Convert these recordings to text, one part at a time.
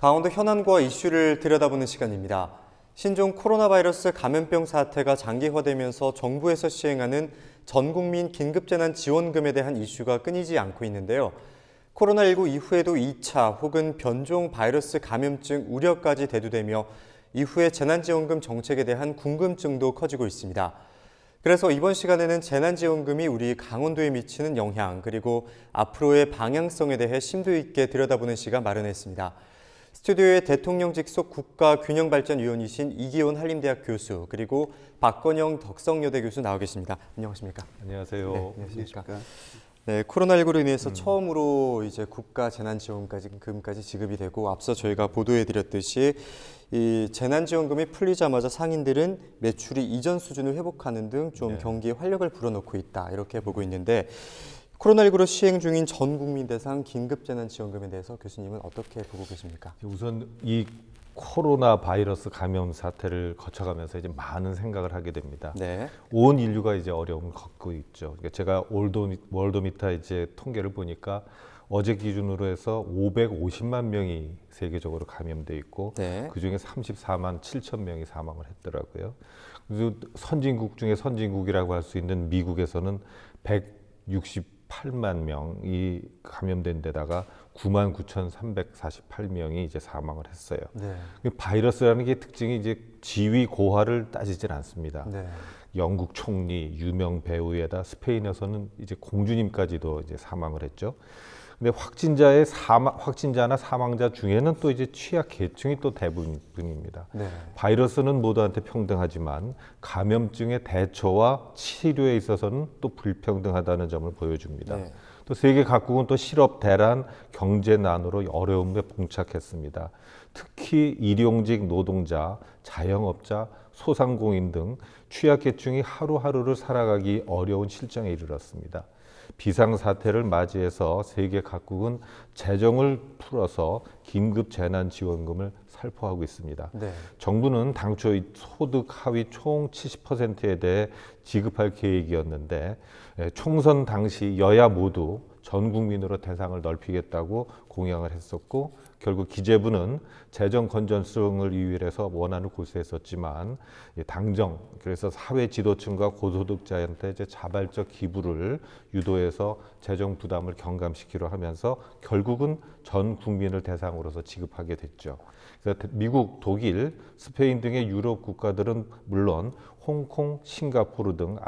강원도 현안과 이슈를 들여다보는 시간입니다. 신종 코로나 바이러스 감염병 사태가 장기화되면서 정부에서 시행하는 전국민 긴급재난지원금에 대한 이슈가 끊이지 않고 있는데요. 코로나19 이후에도 2차 혹은 변종 바이러스 감염증 우려까지 대두되며 이후의 재난지원금 정책에 대한 궁금증도 커지고 있습니다. 그래서 이번 시간에는 재난지원금이 우리 강원도에 미치는 영향 그리고 앞으로의 방향성에 대해 심도 있게 들여다보는 시간 마련했습니다. 스튜디오에 대통령 직속 국가균형발전위원이신 이기온 한림대학 교수 그리고 박건영 덕성여대 교수 나와 계십니다. 안녕하십니까? 안녕하세요. 네, 안녕하십니까? 네, 코로나19로 인해서 처음으로 이제 국가 재난지원금까지 지급이 되고 앞서 저희가 보도해드렸듯이 이 재난지원금이 풀리자마자 상인들은 매출이 이전 수준을 회복하는 등 좀 경기에 활력을 불어넣고 있다 이렇게 보고 있는데 코로나19로 시행 중인 전 국민 대상 긴급재난지원금에 대해서 교수님은 어떻게 보고 계십니까? 우선 이 코로나 바이러스 감염 사태를 거쳐가면서 이제 많은 생각을 하게 됩니다. 네. 온 인류가 이제 어려움을 겪고 있죠. 그러니까 제가 월드미터 이제 통계를 보니까 어제 기준으로 해서 550만 명이 세계적으로 감염돼 있고 네. 그중에 34만 7천 명이 사망을 했더라고요. 그래서 선진국 중에 선진국이라고 할 수 있는 미국에서는 168만 명이 감염된 데다가 99,348명이 이제 사망을 했어요. 네. 바이러스라는 게 특징이 이제 지위 고하를 따지질 않습니다. 네. 영국 총리, 유명 배우에다 스페인에서는 이제 공주님까지도 이제 사망을 했죠. 근데 확진자나 사망자 중에는 또 이제 취약 계층이 또 대부분입니다. 네. 바이러스는 모두한테 평등하지만 감염증의 대처와 치료에 있어서는 또 불평등하다는 점을 보여줍니다. 네. 또 세계 각국은 또 실업, 대란, 경제난으로 어려움에 봉착했습니다. 특히 일용직 노동자, 자영업자, 소상공인 등 취약계층이 하루하루를 살아가기 어려운 실정에 이르렀습니다. 비상사태를 맞이해서 세계 각국은 재정을 풀어서 긴급 재난지원금을 살포하고 있습니다. 네. 정부는 당초 소득 하위 총 70%에 대해 지급할 계획이었는데 총선 당시 여야 모두 전 국민으로 대상을 넓히겠다고 공약을 했었고 결국 기재부는 재정 건전성을 위해서 원안을 고수했었지만 당정 그래서 사회 지도층과 고소득자한테 이제 자발적 기부를 유도해서 재정 부담을 경감시키려 하면서 결국은 전 국민을 대상으로서 지급하게 됐죠. 그래서 미국, 독일, 스페인 등의 유럽 국가들은 물론 홍콩, 싱가포르 등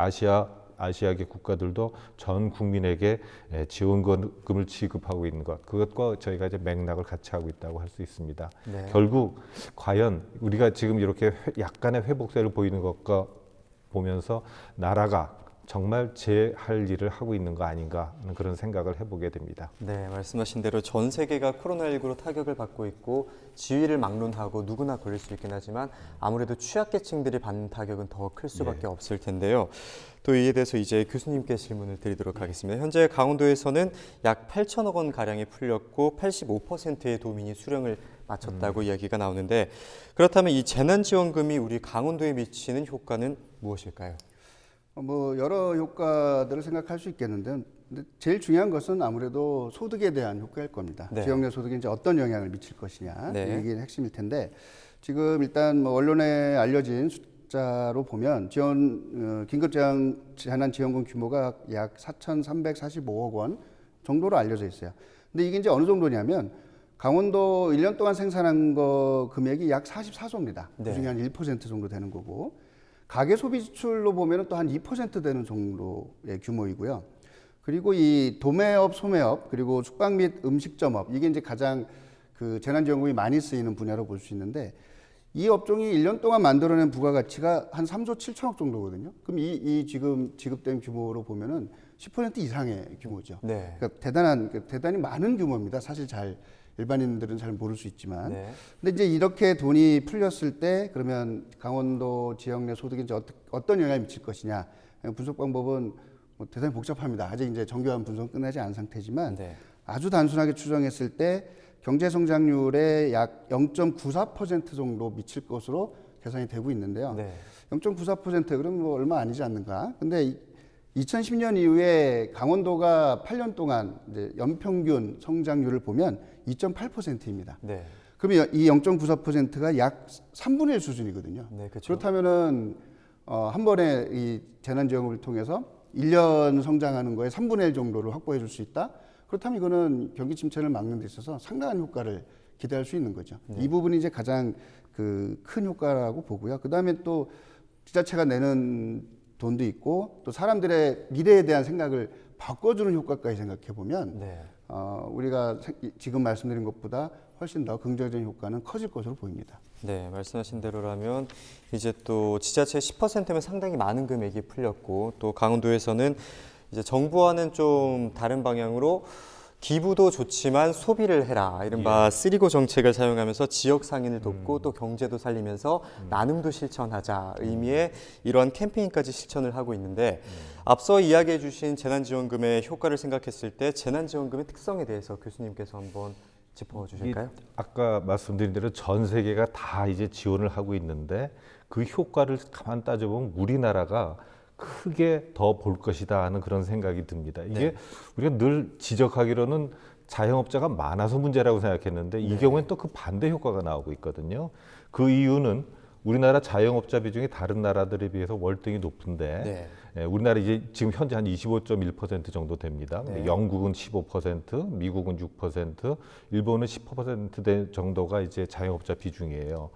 아시아계 국가들도 전 국민에게 지원금을 지급하고 있는 것, 그것과 저희가 이제 맥락을 같이 하고 있다고 할 수 있습니다. 네. 결국 과연 우리가 지금 이렇게 약간의 회복세를 보이는 것과 보면서 나라가 정말 제 할 일을 하고 있는 거 아닌가 하는 그런 생각을 해보게 됩니다. 네, 말씀하신 대로 전 세계가 코로나19로 타격을 받고 있고 지위를 막론하고 누구나 걸릴 수 있긴 하지만 아무래도 취약계층들이 받는 타격은 더 클 수밖에 없을 텐데요. 또 이에 대해서 이제 교수님께 질문을 드리도록 하겠습니다. 현재 강원도에서는 약 8천억 원 가량이 풀렸고 85%의 도민이 수령을 마쳤다고 이야기가 나오는데 그렇다면 이 재난지원금이 우리 강원도에 미치는 효과는 무엇일까요? 여러 효과들을 생각할 수 있겠는데 근데 제일 중요한 것은 아무래도 소득에 대한 효과일 겁니다. 네. 지역 내 소득에 이제 어떤 영향을 미칠 것이냐 네. 이게 핵심일 텐데 지금 일단 언론에 알려진 숫자로 보면 긴급재난지원금 규모가 약 4,345억 원 정도로 알려져 있어요. 근데 이게 이제 어느 정도냐면 강원도 1년 동안 생산한 거 금액이 약 44조입니다. 네. 그중에 한 1% 정도 되는 거고 가계 소비 지출로 보면 또 한 2% 되는 정도의 규모이고요. 그리고 이 도매업, 소매업, 그리고 숙박 및 음식점업 이게 이제 가장 그 재난지원금이 많이 쓰이는 분야로 볼 수 있는데 이 업종이 1년 동안 만들어낸 부가가치가 한 3조 7천억 정도거든요. 그럼 이 지금 지급된 규모로 보면은 10% 이상의 규모죠. 네. 그러니까 대단히 많은 규모입니다. 사실 일반인들은 잘 모를 수 있지만. 네. 근데 이제 이렇게 돈이 풀렸을 때 그러면 강원도 지역 내 소득에 이제 어떤 영향을 미칠 것이냐. 분석 방법은 대단히 복잡합니다. 아직 이제 정교한 분석은 끝나지 않은 상태지만 네. 아주 단순하게 추정했을 때 경제 성장률의 약 0.94% 정도 미칠 것으로 계산이 되고 있는데요. 네. 0.94% 그럼 얼마 아니지 않는가? 근데 2010년 이후에 강원도가 8년 동안 이제 연평균 성장률을 보면 2.8%입니다. 네. 그러면 이 0.94%가 약 3분의 1 수준이거든요. 네, 그렇죠. 그렇다면은 한 번에 이 재난지원금을 통해서 1년 성장하는 거에 3분의 1 정도를 확보해 줄 수 있다. 그렇다면 이거는 경기 침체를 막는 데 있어서 상당한 효과를 기대할 수 있는 거죠. 이 부분이 이제 가장 그 큰 효과라고 보고요. 그다음에 또 지자체가 내는 돈도 있고 또 사람들의 미래에 대한 생각을 바꿔주는 효과까지 생각해 보면 네. 우리가 지금 말씀드린 것보다 훨씬 더 긍정적인 효과는 커질 것으로 보입니다. 네, 말씀하신 대로라면 이제 또 지자체 10%면 상당히 많은 금액이 풀렸고 또 강원도에서는 이제 정부와는 좀 다른 방향으로 기부도 좋지만 소비를 해라. 이른바 쓰리고 정책을 사용하면서 지역 상인을 돕고 또 경제도 살리면서 나눔도 실천하자 의미의 이러한 캠페인까지 실천을 하고 있는데 앞서 이야기해 주신 재난지원금의 효과를 생각했을 때 재난지원금의 특성에 대해서 교수님께서 한번 짚어주실까요? 아까 말씀드린 대로 전 세계가 다 이제 지원을 하고 있는데 그 효과를 가만 따져보면 우리나라가 크게 더 볼 것이다 하는 그런 생각이 듭니다. 이게 네. 우리가 늘 지적하기로는 자영업자가 많아서 문제라고 생각했는데 이 경우에는 또 그 반대 효과가 나오고 있거든요. 그 이유는 우리나라 자영업자 비중이 다른 나라들에 비해서 월등히 높은데 우리나라 이제 지금 현재 한 25.1% 정도 됩니다. 네. 영국은 15%, 미국은 6%, 일본은 10% 정도가 이제 자영업자 비중이에요.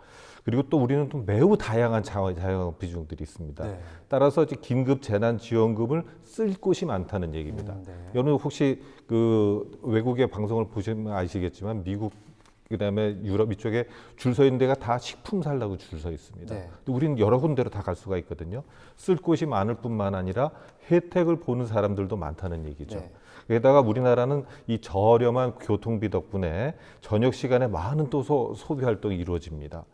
그리고 또 우리는 또 매우 다양한 자영업 비중들이 있습니다. 네. 따라서 이제 긴급 재난 지원금을 쓸 곳이 많다는 얘기입니다. 네. 여러분 혹시 그 외국의 방송을 보시면 아시겠지만 미국 그다음에 유럽 이쪽에 줄 서 있는 데가 다 식품 살라고 줄 서 있습니다. 네. 또 우리는 여러 군데로 다 갈 수가 있거든요. 쓸 곳이 많을 뿐만 아니라 혜택을 보는 사람들도 많다는 얘기죠. 네. 게다가 우리나라는 이 저렴한 교통비 덕분에 저녁 시간에 많은 또 소비 활동이 이루어집니다.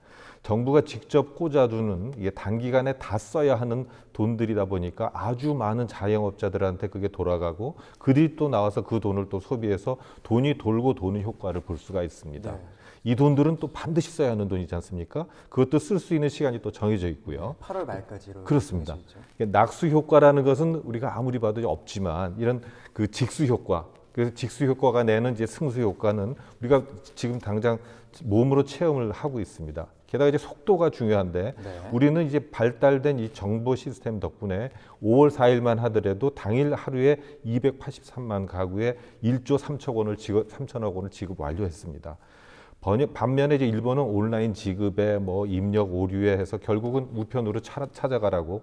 정부가 직접 꽂아두는 이게 단기간에 다 써야 하는 돈들이다 보니까 아주 많은 자영업자들한테 그게 돌아가고 그들이 또 나와서 그 돈을 또 소비해서 돈이 돌고 도는 효과를 볼 수가 있습니다. 네. 이 돈들은 또 반드시 써야 하는 돈이지 않습니까? 그것도 쓸 수 있는 시간이 또 정해져 있고요. 8월 말까지로 그렇습니다. 정해져 있죠. 낙수 효과라는 것은 우리가 아무리 봐도 없지만 이런 그 직수 효과, 그래서 직수 효과가 내는 이제 승수 효과는 우리가 지금 당장 몸으로 체험을 하고 있습니다. 게다가 이제 속도가 중요한데 우리는 이제 발달된 이 정보 시스템 덕분에 5월 4일만 하더라도 당일 하루에 283만 가구에 1조 3천억 원을 지급 완료했습니다. 반면에 이제 일본은 온라인 지급에 뭐 입력 오류에 해서 결국은 우편으로 찾아가라고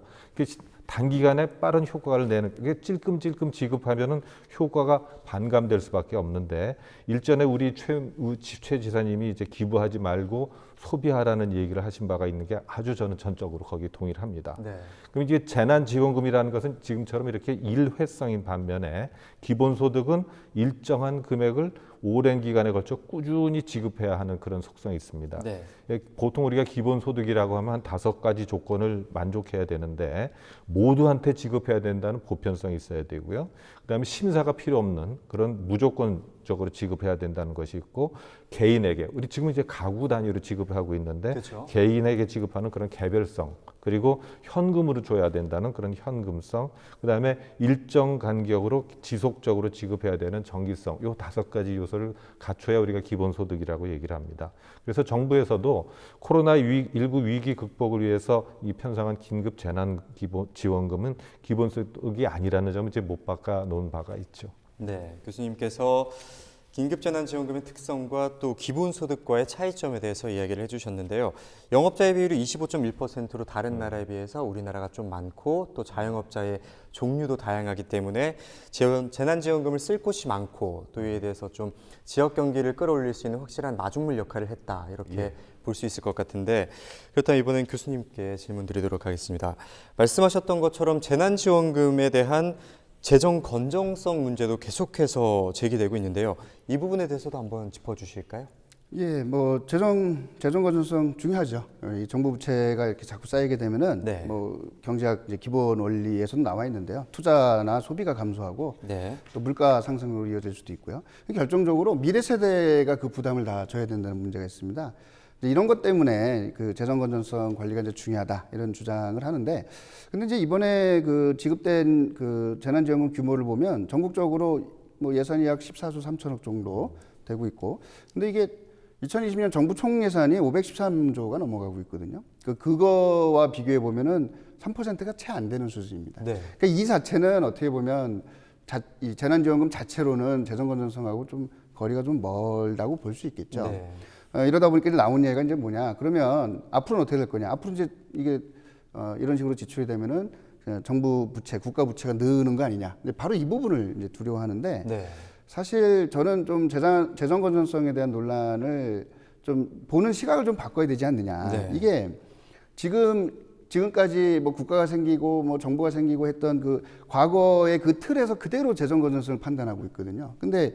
단기간에 빠른 효과를 내는 게 찔끔찔끔 지급하면은 효과가 반감될 수밖에 없는데 일전에 우리 최 지사님이 이제 기부하지 말고 소비하라는 얘기를 하신 바가 있는 게 아주 저는 전적으로 거기 동의를 합니다. 네. 그럼 이제 재난지원금이라는 것은 지금처럼 이렇게 일회성인 반면에 기본소득은 일정한 금액을 오랜 기간에 걸쳐 꾸준히 지급해야 하는 그런 속성이 있습니다. 네. 보통 우리가 기본소득이라고 하면 한 5가지 조건을 만족해야 되는데 모두한테 지급해야 된다는 보편성이 있어야 되고요. 그다음에 심사가 필요 없는 그런 무조건적으로 지급해야 된다는 것이 있고 개인에게 우리 지금 이제 가구 단위로 지급을 하고 있는데 그렇죠. 개인에게 지급하는 그런 개별성 그리고 현금으로 줘야 된다는 그런 현금성 그다음에 일정 간격으로 지속적으로 지급해야 되는 정기성 요 5가지 요소를 갖춰야 우리가 기본소득이라고 얘기를 합니다. 그래서 정부에서도 코로나19 위기 극복을 위해서 이 편성한 긴급 재난 지원금은 기본소득이 아니라는 점을 이제 못 바꿔 놓은 바가 있죠. 네, 교수님께서 긴급재난지원금의 특성과 또 기본소득과의 차이점에 대해서 이야기를 해주셨는데요. 영업자의 비율이 25.1%로 다른 나라에 비해서 우리나라가 좀 많고 또 자영업자의 종류도 다양하기 때문에 재난지원금을 쓸 곳이 많고 또 이에 대해서 좀 지역 경기를 끌어올릴 수 있는 확실한 마중물 역할을 했다 이렇게 볼 수 있을 것 같은데 그렇다면 이번엔 교수님께 질문 드리도록 하겠습니다. 말씀하셨던 것처럼 재난지원금에 대한 재정 건정성 문제도 계속해서 제기되고 있는데요. 이 부분에 대해서도 한번 짚어주실까요? 예, 뭐 재정 건전성 중요하죠. 이 정부 부채가 이렇게 자꾸 쌓이게 되면은 네. 뭐 경제학 이제 기본 원리에서도 나와 있는데요. 투자나 소비가 감소하고 네. 또 물가 상승으로 이어질 수도 있고요. 결정적으로 미래 세대가 그 부담을 다 져야 된다는 문제가 있습니다. 이런 것 때문에 그 재정 건전성 관리가 이제 중요하다 이런 주장을 하는데, 근데 이제 이번에 그 지급된 그 재난지원금 규모를 보면 전국적으로 뭐 예산이 약 14조 3천억 정도 되고 있고, 근데 이게 2020년 정부 총 예산이 513조가 넘어가고 있거든요. 그거와 비교해 보면은 3%가 채 안 되는 수준입니다. 네. 그러니까 이 자체는 어떻게 보면 이 재난지원금 자체로는 재정 건전성하고 좀 거리가 좀 멀다고 볼 수 있겠죠. 네. 이러다 보니까 이제 나온 얘기가 이제 뭐냐? 그러면 앞으로는 어떻게 될 거냐? 앞으로 이제 이게 이런 식으로 지출이 되면은 정부 부채, 국가 부채가 느는 거 아니냐? 이제 바로 이 부분을 이제 두려워하는데. 네. 사실 저는 좀 재정 건전성에 대한 논란을 좀 보는 시각을 좀 바꿔야 되지 않느냐. 네. 이게 지금까지 뭐 국가가 생기고 뭐 정부가 생기고 했던 그 과거의 그 틀에서 그대로 재정 건전성을 판단하고 있거든요. 근데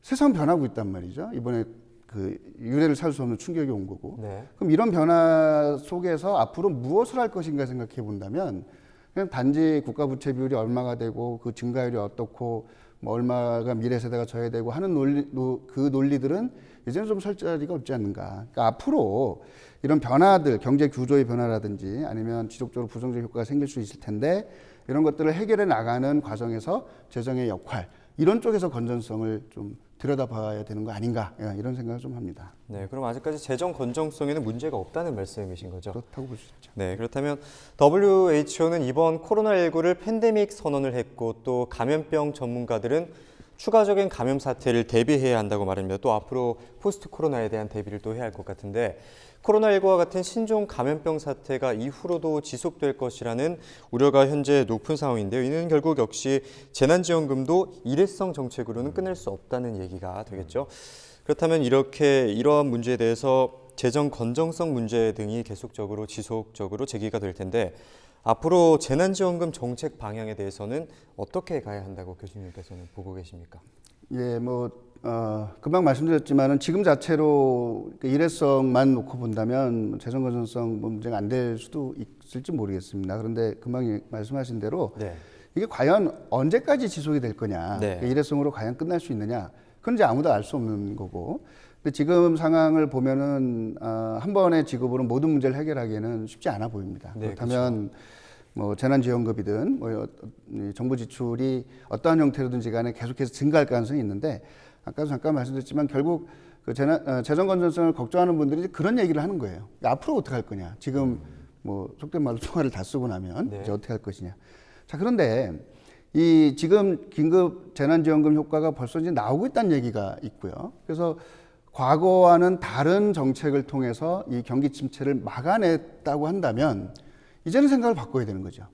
세상 변하고 있단 말이죠. 이번에 그 유례를 살 수 없는 충격이 온 거고. 네. 그럼 이런 변화 속에서 앞으로 무엇을 할 것인가 생각해 본다면 그냥 단지 국가 부채 비율이 얼마가 되고 그 증가율이 어떻고 뭐 얼마가 미래 세대가 져야 되고 하는 그 논리들은 이제는 좀 설 자리가 없지 않는가. 그러니까 앞으로 이런 변화들, 경제 구조의 변화라든지 아니면 지속적으로 부정적 효과가 생길 수 있을 텐데 이런 것들을 해결해 나가는 과정에서 재정의 역할, 이런 쪽에서 건전성을 좀 들여다봐야 되는 거 아닌가, 이런 생각을 좀 합니다. 네, 그럼 아직까지 재정 건전성에는 문제가 없다는 말씀이신 거죠? 그렇다고 볼 수 있죠. 네, 그렇다면 WHO는 이번 코로나19를 팬데믹 선언을 했고 또 감염병 전문가들은 추가적인 감염 사태를 대비해야 한다고 말합니다. 또 앞으로 포스트 코로나에 대한 대비를 또 해야 할 것 같은데 코로나19와 같은 신종 감염병 사태가 이후로도 지속될 것이라는 우려가 현재 높은 상황인데요. 이는 결국 역시 재난지원금도 일회성 정책으로는 끝낼 수 없다는 얘기가 되겠죠. 그렇다면 이러한 문제에 대해서 재정 건전성 문제 등이 계속적으로 지속적으로 제기가 될 텐데 앞으로 재난지원금 정책 방향에 대해서는 어떻게 가야 한다고 교수님께서는 보고 계십니까? 예, 금방 말씀드렸지만은 지금 자체로 일회성만 놓고 본다면 재정 건전성 문제가 안 될 수도 있을지 모르겠습니다. 그런데 금방 말씀하신 대로 네. 이게 과연 언제까지 지속이 될 거냐, 네. 일회성으로 과연 끝날 수 있느냐, 그건 이제 아무도 알 수 없는 거고. 근데 지금 상황을 보면은 한 번의 지급으로 모든 문제를 해결하기에는 쉽지 않아 보입니다. 네, 그렇다면 뭐 재난지원금이든 뭐 정부 지출이 어떠한 형태로든지 간에 계속해서 증가할 가능성이 있는데 아까도 잠깐 말씀드렸지만 결국 그 재정 건전성을 걱정하는 분들이 그런 얘기를 하는 거예요. 앞으로 어떻게 할 거냐? 지금 뭐 속된 말로 총알을 다 쓰고 나면 네. 이제 어떻게 할 것이냐? 자, 그런데 이 지금 긴급 재난지원금 효과가 벌써 이제 나오고 있다는 얘기가 있고요. 그래서 과거와는 다른 정책을 통해서 이 경기 침체를 막아냈다고 한다면 이제는 생각을 바꿔야 되는 거죠.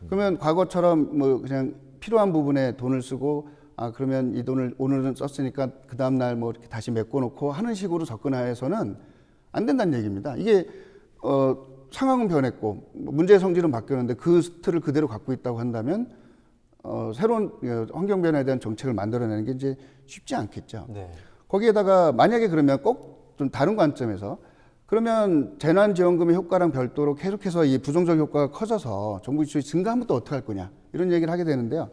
그러면 과거처럼 뭐 그냥 필요한 부분에 돈을 쓰고 그러면 이 돈을 오늘은 썼으니까 그 다음 날 뭐 이렇게 다시 메꿔놓고 하는 식으로 접근해서는 안 된다는 얘기입니다. 이게 상황은 변했고 문제의 성질은 바뀌었는데 그 틀을 그대로 갖고 있다고 한다면 새로운 환경 변화에 대한 정책을 만들어내는 게 이제 쉽지 않겠죠. 네. 거기에다가 만약에 그러면 꼭 좀 다른 관점에서 그러면 재난지원금의 효과랑 별도로 계속해서 이 부정적 효과가 커져서 정부 지출이 증가하면 또 어떻게 할 거냐 이런 얘기를 하게 되는데요.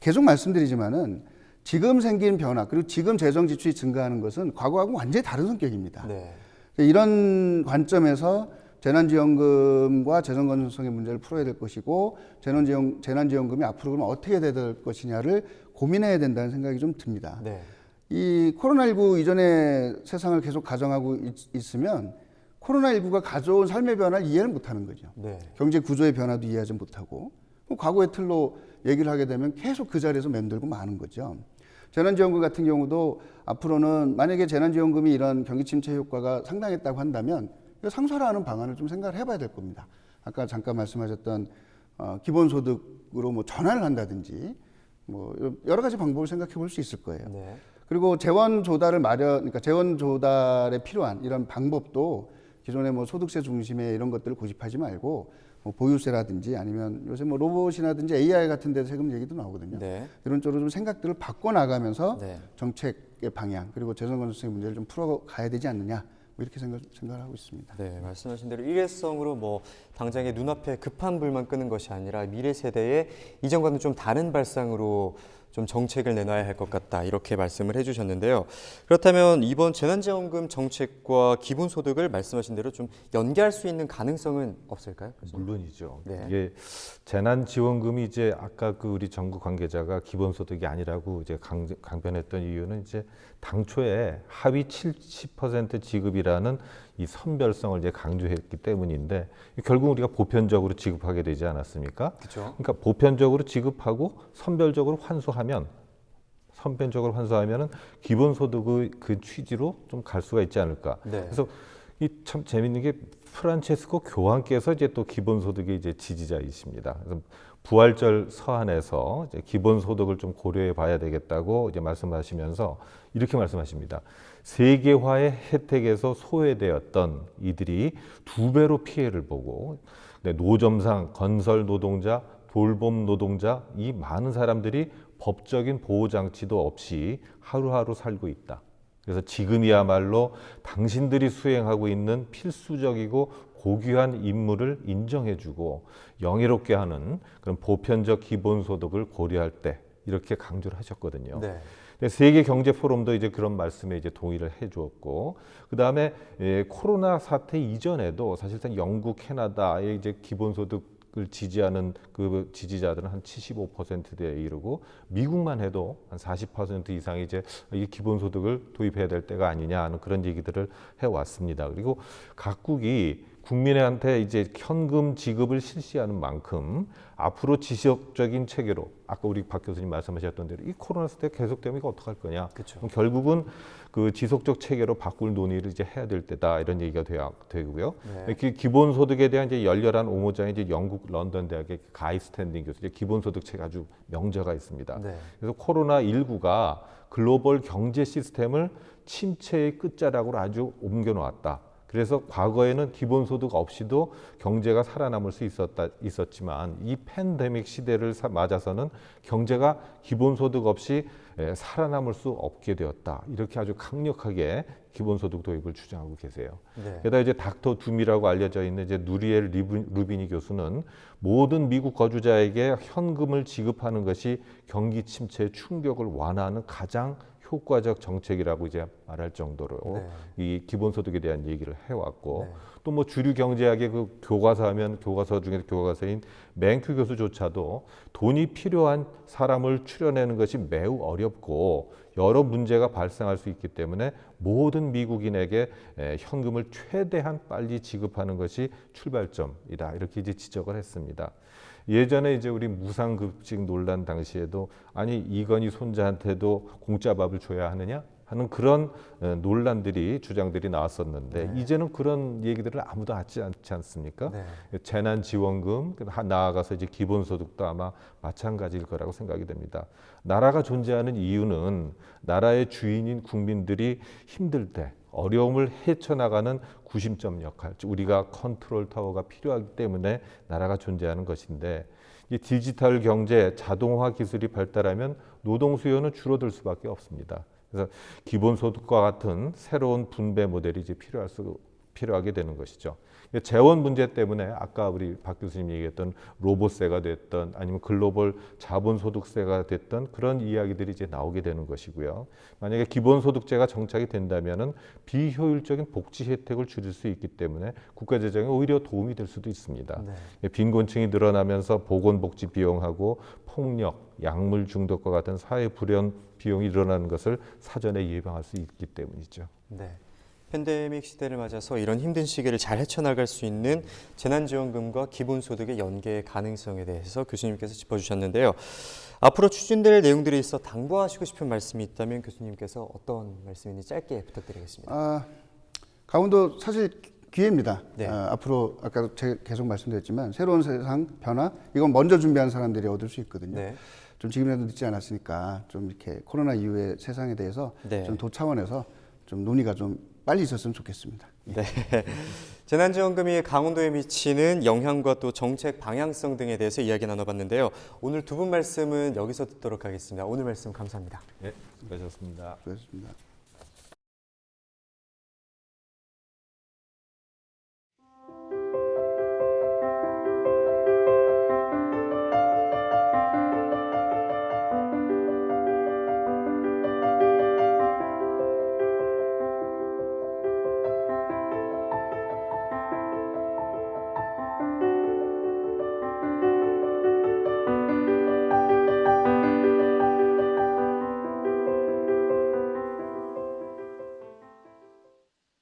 계속 말씀드리지만은 지금 생긴 변화 그리고 지금 재정 지출이 증가하는 것은 과거하고 완전히 다른 성격입니다. 네. 이런 관점에서 재난지원금과 재정 건전성의 문제를 풀어야 될 것이고 재난지원금이 앞으로 그러면 어떻게 돼야 될 것이냐를 고민해야 된다는 생각이 좀 듭니다. 네. 이 코로나19 이전의 세상을 계속 가정하고 있으면 코로나19가 가져온 삶의 변화를 이해를 못하는 거죠. 네. 경제 구조의 변화도 이해하지 못하고 과거의 틀로 얘기를 하게 되면 계속 그 자리에서 맴돌고 마는 거죠. 재난지원금 같은 경우도 앞으로는 만약에 재난지원금이 이런 경기 침체 효과가 상당했다고 한다면 상쇄화하는 방안을 좀 생각을 해봐야 될 겁니다. 아까 잠깐 말씀하셨던 기본소득으로 뭐 전환을 한다든지 뭐 여러 가지 방법을 생각해 볼 수 있을 거예요. 네. 그리고 그러니까 재원 조달에 필요한 이런 방법도 기존의 뭐 소득세 중심의 이런 것들을 고집하지 말고 뭐 보유세라든지 아니면 요새 뭐 로봇이라든지 AI 같은 데 세금 얘기도 나오거든요. 네. 이런 쪽으로 좀 생각들을 바꿔 나가면서 네. 정책의 방향 그리고 재정 건전성의 문제를 좀 풀어 가야 되지 않느냐. 뭐 이렇게 생각을 하고 있습니다. 네, 말씀하신 대로 일회성으로 뭐 당장의 눈앞에 급한 불만 끄는 것이 아니라 미래 세대의 이전과는 좀 다른 발상으로 좀 정책을 내놔야 할 것 같다 이렇게 말씀을 해주셨는데요. 그렇다면 이번 재난지원금 정책과 기본소득을 말씀하신 대로 좀 연계할 수 있는 가능성은 없을까요? 물론이죠. 네. 이게 재난지원금이 이제 아까 그 우리 정부 관계자가 기본소득이 아니라고 이제 강변했던 이유는 이제 당초에 하위 70% 지급이라는 이 선별성을 이제 강조했기 때문인데 결국 우리가 보편적으로 지급하게 되지 않았습니까? 그렇죠. 그러니까 보편적으로 지급하고 선별적으로 환수하면은 기본소득의 그 취지로 좀 갈 수가 있지 않을까. 네. 그래서 이 참 재밌는 게 프란체스코 교황께서 이제 또 기본소득의 이제 지지자이십니다. 그래서 부활절 서한에서 이제 기본소득을 좀 고려해 봐야 되겠다고 이제 말씀하시면서 이렇게 말씀하십니다. 세계화의 혜택에서 소외되었던 이들이 2배로 피해를 보고 노점상, 건설 노동자, 돌봄 노동자 이 많은 사람들이 법적인 보호장치도 없이 하루하루 살고 있다. 그래서 지금이야말로 당신들이 수행하고 있는 필수적이고 고귀한 임무를 인정해주고 영예롭게 하는 그런 보편적 기본소득을 고려할 때 이렇게 강조를 하셨거든요. 네. 세계 경제 포럼도 이제 그런 말씀에 이제 동의를 해주었고, 그 다음에 코로나 사태 이전에도 사실상 영국, 캐나다의 이제 기본소득을 지지하는 그 지지자들은 한 75%대에 이르고 미국만 해도 한 40% 이상이 이제 이 기본소득을 도입해야 될 때가 아니냐 하는 그런 얘기들을 해왔습니다. 그리고 각국이 국민한테 이제 현금 지급을 실시하는 만큼 앞으로 지속적인 체계로 아까 우리 박 교수님 말씀하셨던 대로 이 코로나 사태 계속되면 이거 어떡할 거냐. 그렇죠. 그럼 결국은 그 지속적 체계로 바꿀 논의를 이제 해야 될 때다 이런 얘기가 되고요. 네. 기본소득에 대한 이제 열렬한 옹호장이 이제 영국 런던 대학의 가이 스탠딩 교수 이제 기본소득책 아주 명저가 있습니다. 네. 그래서 코로나 19가 글로벌 경제 시스템을 침체의 끝자락으로 아주 옮겨 놓았다. 그래서 과거에는 기본소득 없이도 경제가 살아남을 수 있었지만 이 팬데믹 시대를 맞아서는 경제가 기본소득 없이 살아남을 수 없게 되었다. 이렇게 아주 강력하게 기본소득 도입을 주장하고 계세요. 네. 게다가 이제 닥터 둠이라고 알려져 있는 이제 누리엘 루비니 교수는 모든 미국 거주자에게 현금을 지급하는 것이 경기 침체의 충격을 완화하는 가장 효과적 정책이라고 이제 말할 정도로 네. 이 기본소득에 대한 얘기를 해왔고 네. 또 뭐 주류 경제학의 그 교과서하면 교과서 중에 교과서인 맹큐 교수조차도 돈이 필요한 사람을 추려내는 것이 매우 어렵고 여러 문제가 발생할 수 있기 때문에 모든 미국인에게 현금을 최대한 빨리 지급하는 것이 출발점이다 이렇게 이제 지적을 했습니다. 예전에 이제 우리 무상급식 논란 당시에도 아니 이건희 손자한테도 공짜 밥을 줘야 하느냐 하는 그런 논란들이 주장들이 나왔었는데 네. 이제는 그런 얘기들을 아무도 하지 않지 않습니까? 네. 재난지원금 나아가서 이제 기본소득도 아마 마찬가지일 거라고 생각이 됩니다. 나라가 존재하는 이유는 나라의 주인인 국민들이 힘들 때 어려움을 헤쳐나가는 구심점 역할, 즉 우리가 컨트롤 타워가 필요하기 때문에 나라가 존재하는 것인데 이 디지털 경제, 자동화 기술이 발달하면 노동 수요는 줄어들 수밖에 없습니다. 그래서 기본소득과 같은 새로운 분배 모델이 이제 필요하게 되는 것이죠. 재원 문제 때문에 아까 우리 박 교수님 얘기했던 로봇세가 됐던 아니면 글로벌 자본소득세가 됐던 그런 이야기들이 이제 나오게 되는 것이고요. 만약에 기본소득제가 정착이 된다면은 비효율적인 복지 혜택을 줄일 수 있기 때문에 국가 재정에 오히려 도움이 될 수도 있습니다. 네. 빈곤층이 늘어나면서 보건복지 비용하고 폭력, 약물 중독과 같은 사회 불연 비용이 일어나는 것을 사전에 예방할 수 있기 때문이죠. 네. 팬데믹 시대를 맞아서 이런 힘든 시기를 잘 헤쳐나갈 수 있는 재난지원금과 기본소득의 연계 가능성에 대해서 교수님께서 짚어주셨는데요. 앞으로 추진될 내용들에 있어 당부하시고 싶은 말씀이 있다면 교수님께서 어떤 말씀인지 짧게 부탁드리겠습니다. 강원도 사실 기회입니다. 네. 앞으로 아까 제가 계속 말씀드렸지만 새로운 세상 변화 이건 먼저 준비한 사람들이 얻을 수 있거든요. 네. 좀 지금이라도 늦지 않았으니까 좀 이렇게 코로나 이후의 세상에 대해서 네. 좀 도 차원에서 좀 논의가 좀 빨리 있었으면 좋겠습니다. 네. 재난지원금이 강원도에 미치는 영향과 또 정책 방향성 등에 대해서 이야기 나눠봤는데요. 오늘 두 분 말씀은 여기서 듣도록 하겠습니다. 오늘 말씀 감사합니다. 네, 수고하셨습니다. 수고하셨습니다.